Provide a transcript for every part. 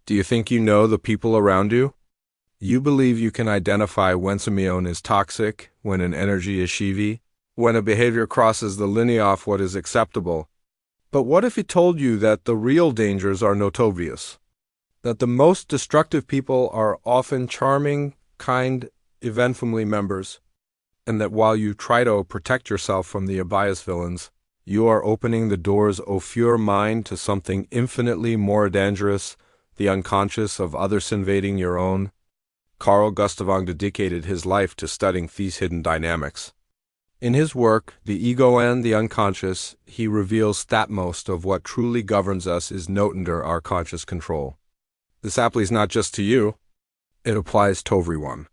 Do you think you know the people around you? You believe you can identify when someone is toxic, when an energy is Shivi, when a behavior crosses the line of what is acceptable. But what if he told you that the real dangers are not obvious? That the most destructive people are often charming, kind, event-family members, and that while you try to protect yourself from the bias villains, you are opening the doors of your mind to something infinitely more dangerous, the unconscious of others invading your own. Carl Gustav dedicated his life to studying these hidden dynamics. In his work, The Ego and the Unconscious, he reveals that most of what truly governs us is not under our conscious control. This applies not just to you, it applies to everyone.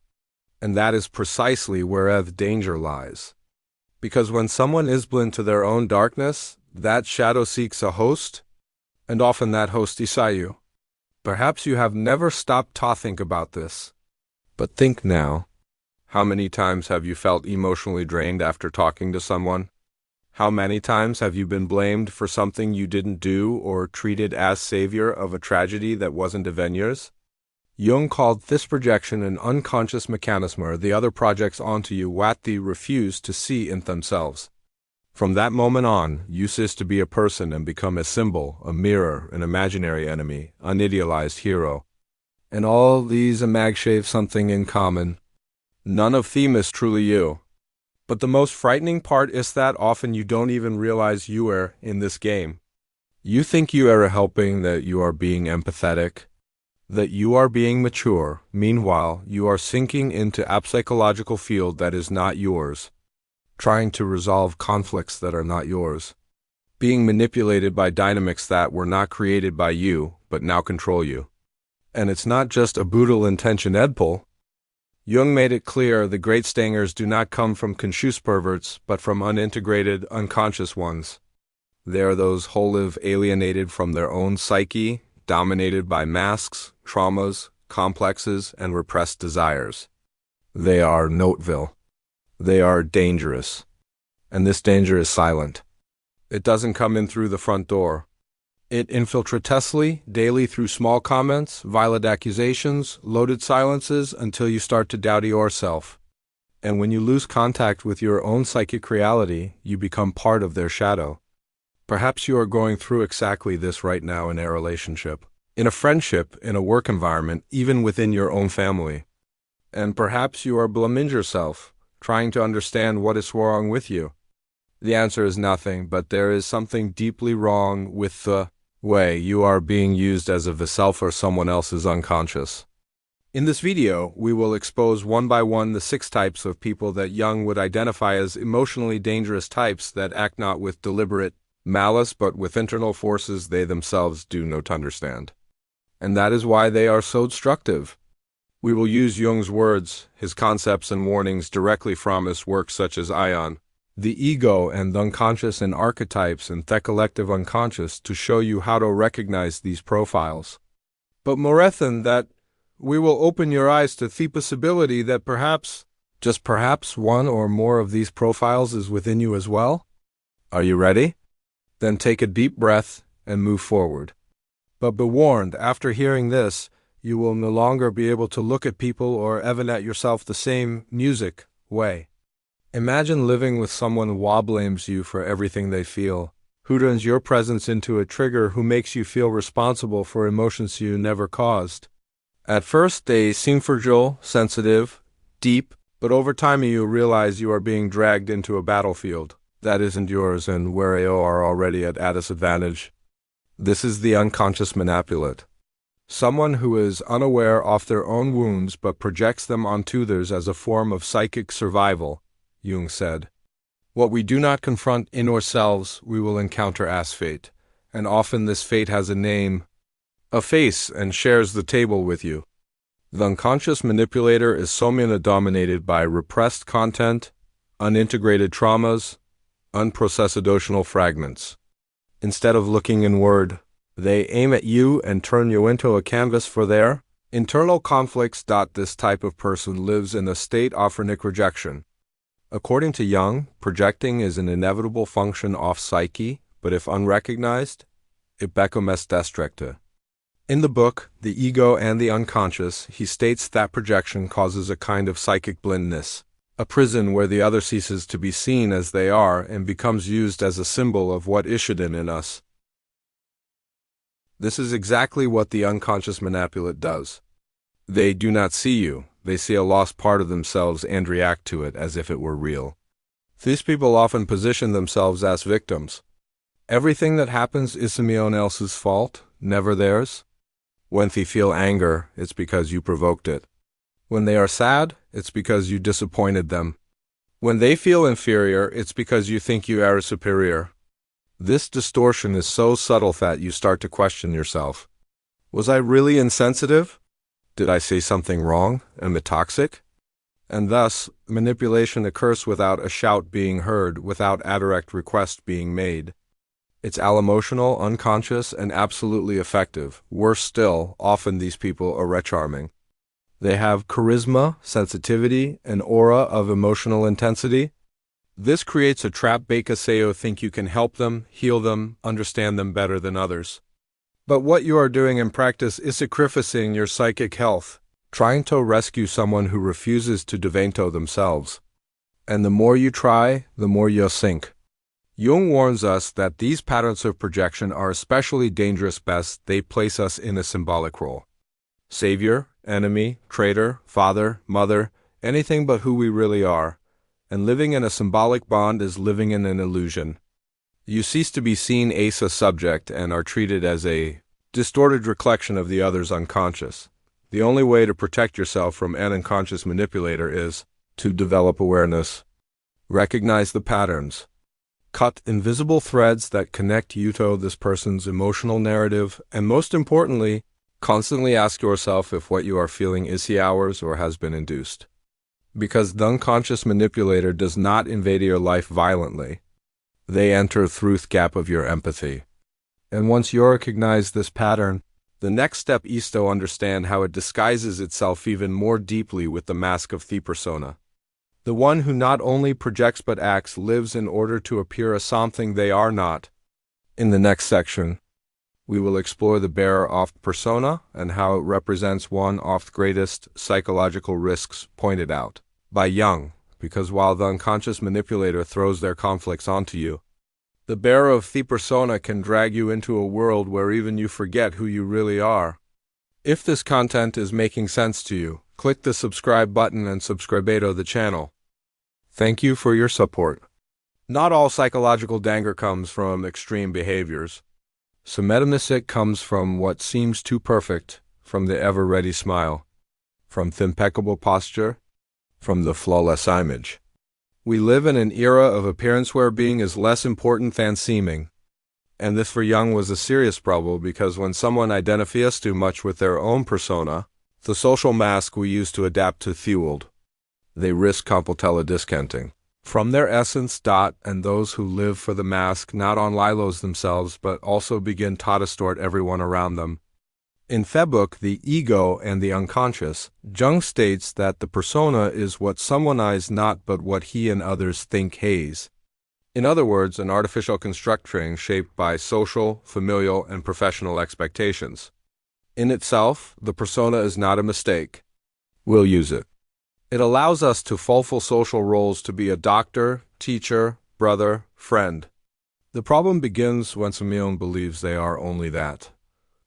And that is precisely where the danger lies. Because when someone is blind to their own darkness, that shadow seeks a host, and often that host is you. Perhaps you have never stopped to think about this. But think now. How many times have you felt emotionally drained after talking to someone? How many times have you been blamed for something you didn't do or treated as savior of a tragedy that wasn't even yours? Jung called this projection an unconscious mechanism the other projects onto you what they refuse to see in themselves. From that moment on, you cease to be a person and become a symbol, a mirror, an imaginary enemy, an idealized hero. And all these shave something in common. None of them is truly you. But the most frightening part is that often you don't even realize you are in this game. You think you are helping, that you are being empathetic, that you are being mature. Meanwhile, you are sinking into a psychological field that is not yours, trying to resolve conflicts that are not yours, being manipulated by dynamics that were not created by you, but now control you. And it's not just a brutal intention Edpol. Jung made it clear the great stingers do not come from conscious perverts, but from unintegrated, unconscious ones. They are those who live alienated from their own psyche, dominated by masks, traumas, complexes, and repressed desires. They are Notville. They are dangerous. And this danger is silent. It doesn't come in through the front door. It infiltrates daily through small comments, violent accusations, loaded silences, until you start to doubt yourself. And when you lose contact with your own psychic reality, you become part of their shadow. Perhaps you are going through exactly this right now in a relationship, in a friendship, in a work environment, even within your own family. And perhaps you are blaming yourself, trying to understand what is wrong with you. The answer is nothing, but there is something deeply wrong with the way you are being used as a self or someone else's unconscious. In this video, we will expose one by one the 6 types of people that Jung would identify as emotionally dangerous types that act not with deliberate malice but with internal forces they themselves do not understand. And that is why they are so destructive. We will use Jung's words, his concepts and warnings directly from his works such as Ion, The Ego and the Unconscious and Archetypes and the Collective Unconscious to show you how to recognize these profiles. But more than that, we will open your eyes to the possibility that perhaps, just perhaps, one or more of these profiles is within you as well. Are you ready? Then take a deep breath and move forward. But be warned, after hearing this, you will no longer be able to look at people or even at yourself the same way. Imagine living with someone who blames you for everything they feel, who turns your presence into a trigger, who makes you feel responsible for emotions you never caused. At first, they seem fragile, sensitive, deep, but over time you realize you are being dragged into a battlefield that isn't yours and where you are already at a disadvantage. This is the unconscious manipulate. Someone who is unaware of their own wounds but projects them onto others as a form of psychic survival, Jung said. What we do not confront in ourselves, we will encounter as fate, and often this fate has a name, a face, and shares the table with you. The unconscious manipulator is someone dominated by repressed content, unintegrated traumas, unprocessed emotional fragments. Instead of looking inward, they aim at you and turn you into a canvas for their internal conflicts. This type of person lives in a state of chronic rejection. According to Jung, projecting is an inevitable function of psyche, but if unrecognized, it becomes destructive. In the book, The Ego and the Unconscious, he states that projection causes a kind of psychic blindness, a prison where the other ceases to be seen as they are and becomes used as a symbol of what is hidden in us. This is exactly what the unconscious manipulate does. They do not see you, they see a lost part of themselves and react to it as if it were real. These people often position themselves as victims. Everything that happens is someone else's fault, never theirs. When they feel anger, it's because you provoked it. When they are sad, it's because you disappointed them. When they feel inferior, it's because you think you are superior. This distortion is so subtle that you start to question yourself. Was I really insensitive? Did I say something wrong? Am I toxic? And thus, manipulation occurs without a shout being heard, without a direct request being made. It's all-emotional, unconscious, and absolutely effective. Worse still, often these people are charming. They have charisma, sensitivity, an aura of emotional intensity. This creates a trap because they think you can help them, heal them, understand them better than others. But what you are doing in practice is sacrificing your psychic health, trying to rescue someone who refuses to devento themselves. And the more you try, the more you'll sink. Jung warns us that these patterns of projection are especially dangerous best they place us in a symbolic role. Savior, enemy, traitor, father, mother, anything but who we really are. And living in a symbolic bond is living in an illusion. You cease to be seen as a subject and are treated as a distorted reflection of the other's unconscious. The only way to protect yourself from an unconscious manipulator is to develop awareness. Recognize the patterns. Cut invisible threads that connect you to this person's emotional narrative, and most importantly, constantly ask yourself if what you are feeling is ours or has been induced. Because the unconscious manipulator does not invade your life violently. They enter through the gap of your empathy. And once you recognize this pattern, the next step is to understand how it disguises itself even more deeply with the mask of the persona. The one who not only projects but acts lives in order to appear as something they are not. In the next section, we will explore the bearer of persona and how it represents one of the greatest psychological risks pointed out by Jung, because while the unconscious manipulator throws their conflicts onto you, the bearer of the persona can drag you into a world where even you forget who you really are. If this content is making sense to you, click the subscribe button and subscribe to the channel. Thank you for your support. Not all psychological danger comes from extreme behaviors. Some metaphysic comes from what seems too perfect, from the ever-ready smile, from the impeccable posture, from the flawless image. We live in an era of appearance where being is less important than seeming. And this for Jung was a serious problem because when someone identifies too much with their own persona, the social mask we use to adapt to fueled. They risk completely discounting from their essence. And those who live for the mask not only lilos themselves but also begin to distort everyone around them. In the book, The Ego and the Unconscious, Jung states that the persona is what someone is not but what he and others think he is. In other words, an artificial construction shaped by social, familial, and professional expectations. In itself, the persona is not a mistake. We'll use it. It allows us to fulfill social roles to be a doctor, teacher, brother, friend. The problem begins when someone believes they are only that.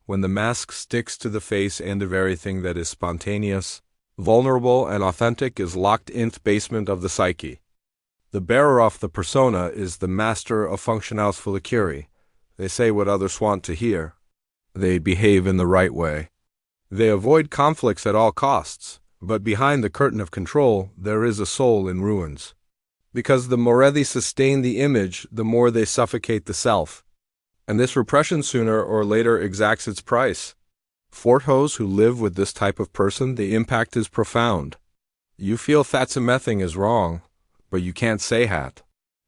When the mask sticks to the face and of everything that is spontaneous, vulnerable, and authentic is locked in the basement of the psyche. The bearer of the persona is the master of functionality. They say what others want to hear. They behave in the right way. They avoid conflicts at all costs. But behind the curtain of control, there is a soul in ruins. Because the more they sustain the image, the more they suffocate the self. And this repression sooner or later exacts its price. For those who live with this type of person, the impact is profound. You feel that something is wrong, but you can't say that.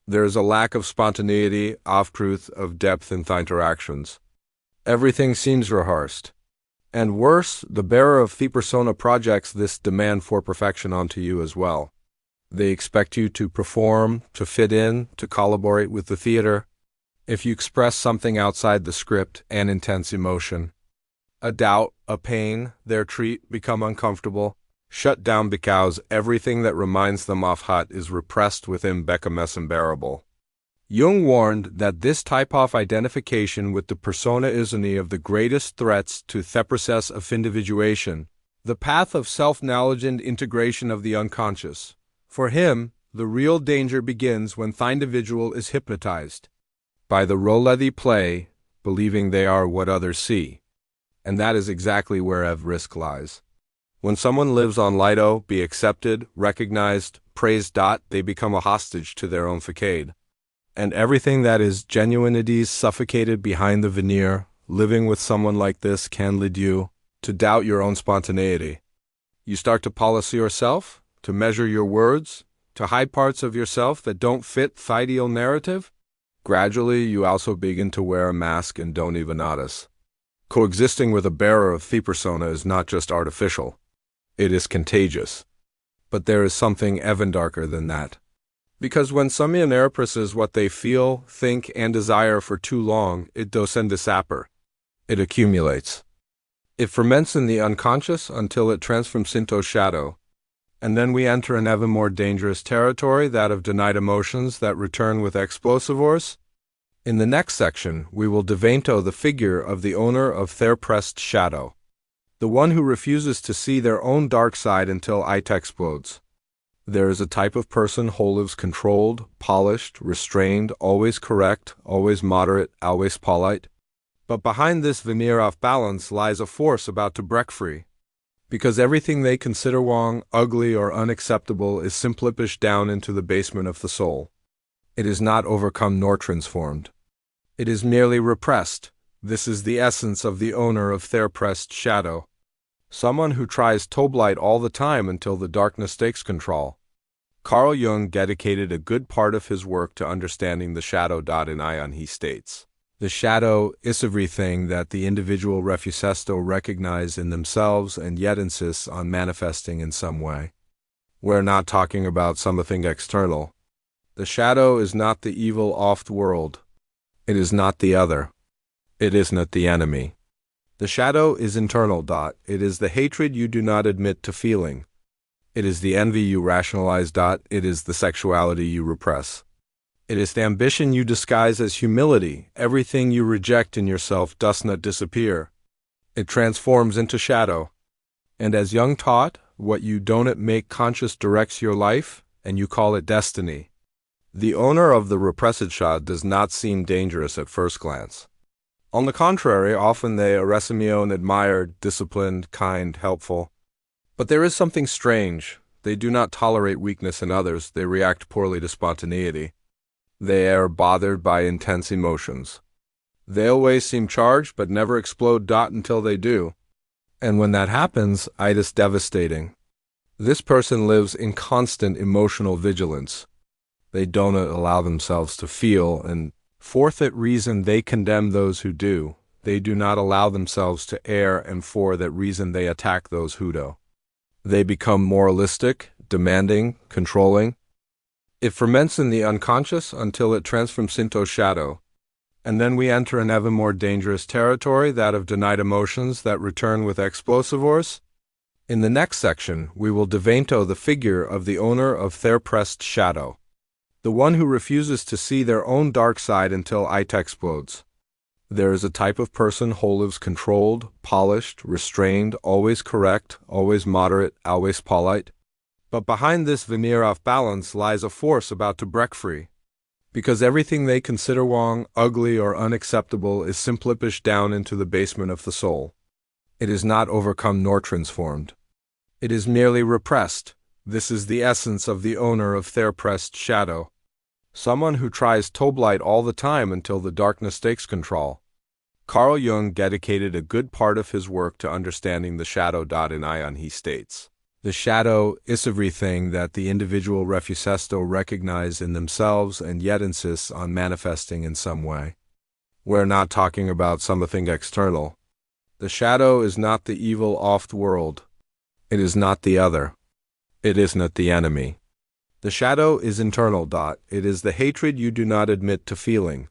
There is a lack of spontaneity, of truth, of depth in the interactions. Everything seems rehearsed. And worse, the bearer of the persona projects this demand for perfection onto you as well. They expect you to perform, to fit in, to collaborate with the theater. If you express something outside the script, an intense emotion, A doubt, a pain, their treat, become uncomfortable, shut down because everything that reminds them of hut is repressed within becomes unbearable. Jung warned that this type of identification with the persona is one of the greatest threats to the process of individuation, the path of self-knowledge and integration of the unconscious. For him, the real danger begins when the individual is hypnotized by the role they play, believing they are what others see. And that is exactly where risk lies. When someone lives on Lido, be accepted, recognized, praised, they become a hostage to their own facade. And everything that is genuinity is suffocated behind the veneer. Living with someone like this can lead you to doubt your own spontaneity. You start to policy yourself, to measure your words, to hide parts of yourself that don't fit the ideal narrative. Gradually, you also begin to wear a mask and don't even notice. Coexisting with a bearer of the persona is not just artificial. It is contagious. But there is something even darker than that. Because when someone represses what they feel, think, and desire for too long, it doesn't disappear. It accumulates. It ferments in the unconscious until it transforms into shadow. And then we enter an ever more dangerous territory, that of denied emotions that return with explosive force. In the next section, we will devento the figure of the owner of their pressed shadow, the one who refuses to see their own dark side until it explodes. There is a type of person who lives controlled, polished, restrained, always correct, always moderate, always polite. But behind this veneer of balance lies a force about to break free. Because everything they consider wrong, ugly, or unacceptable is simply pushed down into the basement of the soul. It is not overcome nor transformed. It is merely repressed. This is the essence of the owner of their pressed shadow. Someone who tries to blight all the time until the darkness takes control. Carl Jung dedicated a good part of his work to understanding the shadow. In Ion he states, "The shadow is everything that the individual refuses to recognize in themselves and yet insists on manifesting in some way." We're not talking about something external. The shadow is not the evil of the world. It is not the other. It is not the enemy. The shadow is internal. It is the hatred you do not admit to feeling. It is the envy you rationalize. It is the sexuality you repress. It is the ambition you disguise as humility. Everything you reject in yourself does not disappear. It transforms into shadow. And as Jung taught, what you don't make conscious directs your life, and you call it destiny. The owner of the repressed shadow does not seem dangerous at first glance. On the contrary, often they are Simeon admired, disciplined, kind, helpful. But there is something strange. They do not tolerate weakness in others. They react poorly to spontaneity. They are bothered by intense emotions. They always seem charged but never explode. Until they do. And when that happens, it is devastating. This person lives in constant emotional vigilance. They don't allow themselves to feel, and for that reason they condemn those who do. They do not allow themselves to err, and for that reason they attack those who do. They become moralistic, demanding, controlling. It ferments in the unconscious until it transforms into shadow. And then we enter an ever more dangerous territory, that of denied emotions that return with explosive force. In the next section, we will devento the figure of the owner of their pressed shadow, the one who refuses to see their own dark side until it explodes. There is a type of person who lives controlled, polished, restrained, always correct, always moderate, always polite. But behind this veneer of balance lies a force about to break free. Because everything they consider wrong, ugly, or unacceptable is simply pushed down into the basement of the soul. It is not overcome nor transformed. It is merely repressed. This is the essence of the owner of their pressed shadow. Someone who tries to blight all the time until the darkness takes control. Carl Jung dedicated a good part of his work to understanding the shadow. In Ion he states, "The shadow is everything that the individual refuses to recognize in themselves and yet insists on manifesting in some way." We're not talking about something external. The shadow is not the evil of the world. It is not the other. It is not the enemy. The shadow is internal. It is the hatred you do not admit to feeling.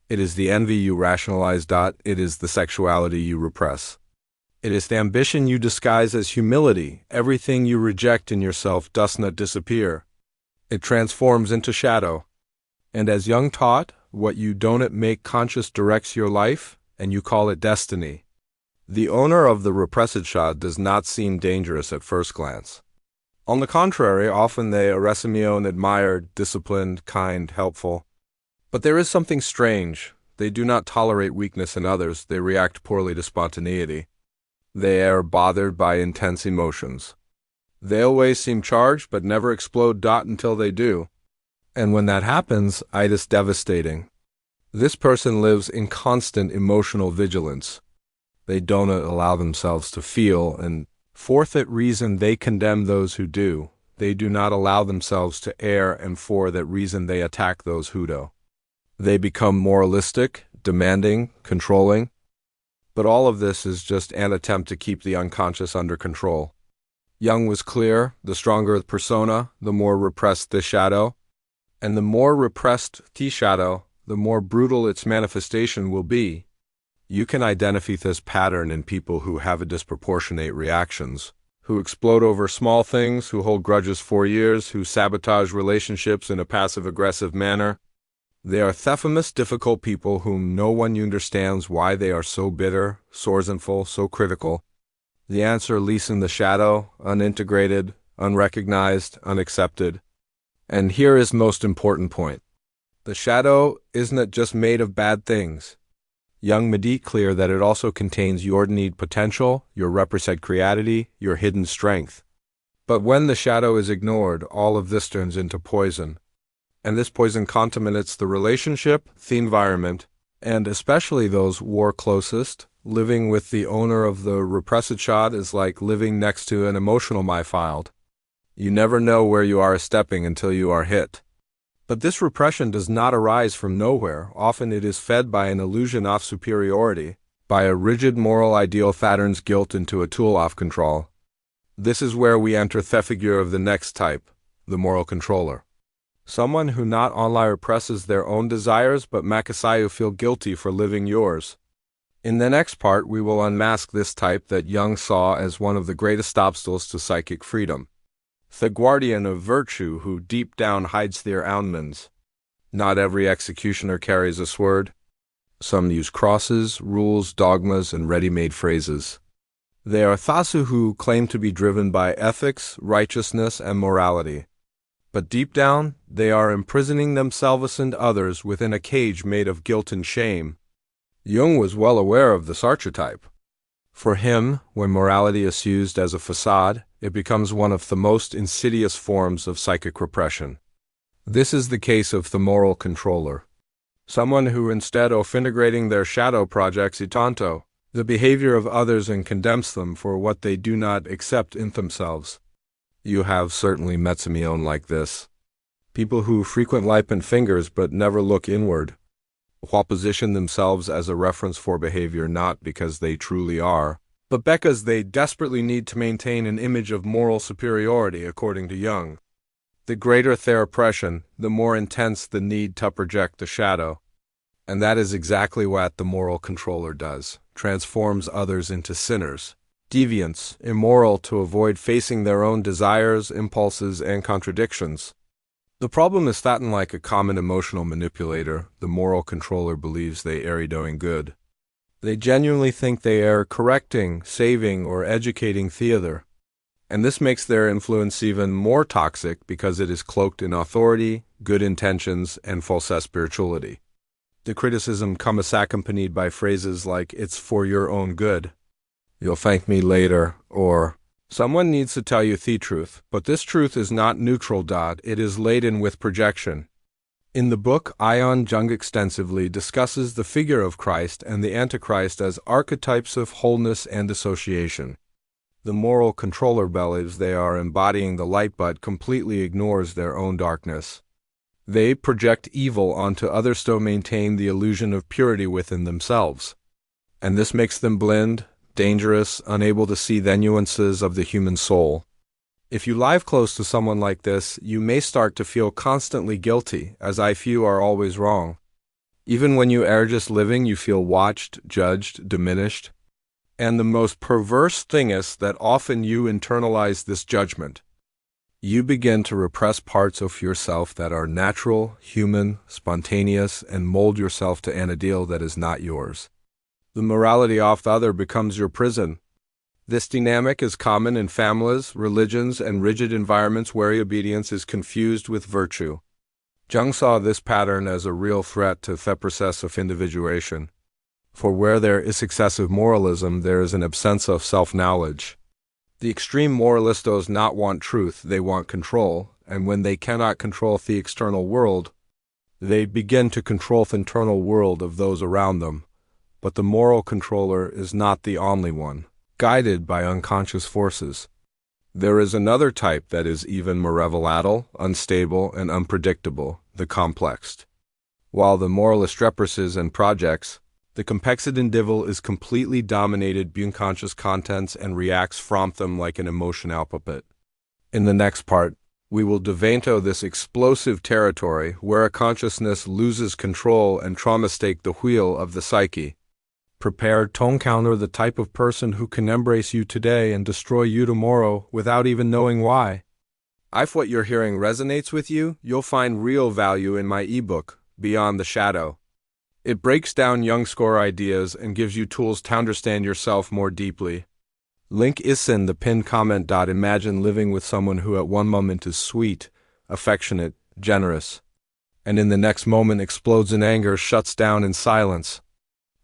It is the envy you rationalize. It is the sexuality you repress. It is the ambition you disguise as humility. Everything you reject in yourself does not disappear. It transforms into shadow. And as Jung taught, what you don't make conscious directs your life, and you call it destiny. The owner of the repressed shadow does not seem dangerous at first glance. On the contrary, often they are Simeon admired, disciplined, kind, helpful. But there is something strange. They do not tolerate weakness in others. They react poorly to spontaneity. They are bothered by intense emotions. They always seem charged but never explode until they do. And when that happens, it is devastating. This person lives in constant emotional vigilance. They don't allow themselves to feel, and for that reason they condemn those who do. They do not allow themselves to err, and for that reason they attack those who do. They become moralistic, demanding, controlling. But all of this is just an attempt to keep the unconscious under control. Jung was clear: the stronger the persona, the more repressed the shadow. And the more repressed the shadow, the more brutal its manifestation will be. You can identify this pattern in people who have disproportionate reactions, who explode over small things, who hold grudges for years, who sabotage relationships in a passive-aggressive manner. They are thefamous, difficult people whom no one understands why they are so bitter, so resentful, so critical. The answer lies in the shadow, unintegrated, unrecognized, unaccepted. And here is the most important point. The shadow isn't just made of bad things. Jung made it clear that it also contains your need potential, your repressed creativity, your hidden strength. But when the shadow is ignored, all of this turns into poison. And this poison contaminates the relationship, the environment, and especially those who are closest. Living with the owner of the repressed shadow is like living next to an emotional minefield. You never know where you are stepping until you are hit. But this repression does not arise from nowhere. Often it is fed by an illusion of superiority, by a rigid moral ideal that turns guilt into a tool of control. This is where we enter the figure of the next type, the moral controller. Someone who not only represses their own desires but makes you feel guilty for living yours. In the next part we will unmask this type that Jung saw as one of the greatest obstacles to psychic freedom. The guardian of virtue who deep down hides their omens. Not every executioner carries a sword. Some use crosses, rules, dogmas, and ready-made phrases. They are Thasu who claim to be driven by ethics, righteousness, and morality. But deep down, they are imprisoning themselves and others within a cage made of guilt and shame. Jung was well aware of this archetype. For him, when morality is used as a facade, it becomes one of the most insidious forms of psychic repression. This is the case of the moral controller. Someone who, instead of integrating their shadow, projects itanto, the behavior of others, and condemns them for what they do not accept in themselves. You have certainly met Simeon like this. People who frequent light and fingers but never look inward, while position themselves as a reference for behavior not because they truly are, but because they desperately need to maintain an image of moral superiority, according to Jung. The greater their oppression, the more intense the need to project the shadow. And that is exactly what the moral controller does, transforms others into sinners, deviants, immoral to avoid facing their own desires, impulses, and contradictions. The problem is that, unlike a common emotional manipulator, the moral controller believes they are doing good. They genuinely think they are correcting, saving, or educating the other. And this makes their influence even more toxic because it is cloaked in authority, good intentions, and false spirituality. The criticism comes accompanied by phrases like, "It's for your own good," "You'll thank me later," or "Someone needs to tell you the truth," but this truth is not neutral. It is laden with projection. In the book, Jung extensively discusses the figure of Christ and the Antichrist as archetypes of wholeness and association. The moral controller believes they are embodying the light but completely ignores their own darkness. They project evil onto others to maintain the illusion of purity within themselves. And this makes them blind, dangerous, unable to see the nuances of the human soul. If you live close to someone like this, you may start to feel constantly guilty, as if you are always wrong. Even when you are just living, you feel watched, judged, diminished. And the most perverse thing is that often you internalize this judgment. You begin to repress parts of yourself that are natural, human, spontaneous, and mold yourself to an ideal that is not yours. The morality of the other becomes your prison. This dynamic is common in families, religions, and rigid environments where obedience is confused with virtue. Jung saw this pattern as a real threat to the process of individuation. For where there is excessive moralism, there is an absence of self-knowledge. The extreme moralists does not want truth, they want control, and when they cannot control the external world, they begin to control the internal world of those around them. But the moral controller is not the only one, guided by unconscious forces. There is another type that is even more volatile, unstable, and unpredictable, the complex. While the moralist represses and projects, the complex individual is completely dominated by unconscious contents and reacts from them like an emotion output. In the next part, we will dive into this explosive territory where a consciousness loses control and traumas take the wheel of the psyche. Prepare to encounter the type of person who can embrace you today and destroy you tomorrow without even knowing why. If what you're hearing resonates with you, you'll find real value in my ebook, Beyond the Shadow. It breaks down Jung's core ideas and gives you tools to understand yourself more deeply. Link is in the pinned comment. Imagine living with someone who at one moment is sweet, affectionate, generous, and in the next moment explodes in anger, shuts down in silence,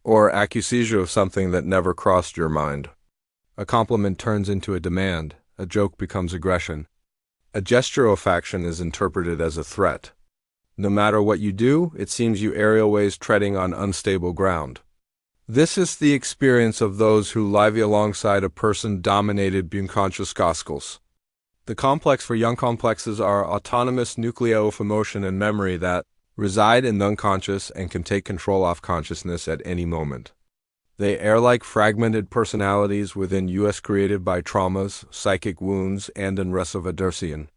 or accuses you of something that never crossed your mind. A compliment turns into a demand, a joke becomes aggression. A gesture of affection is interpreted as a threat. No matter what you do, it seems you are always treading on unstable ground. This is the experience of those who live alongside a person dominated by unconscious gospels. The complex for Jung complexes are autonomous nuclei of emotion and memory that reside in the unconscious and can take control of consciousness at any moment. They are like fragmented personalities within us created by traumas, psychic wounds, and unrest of adversity.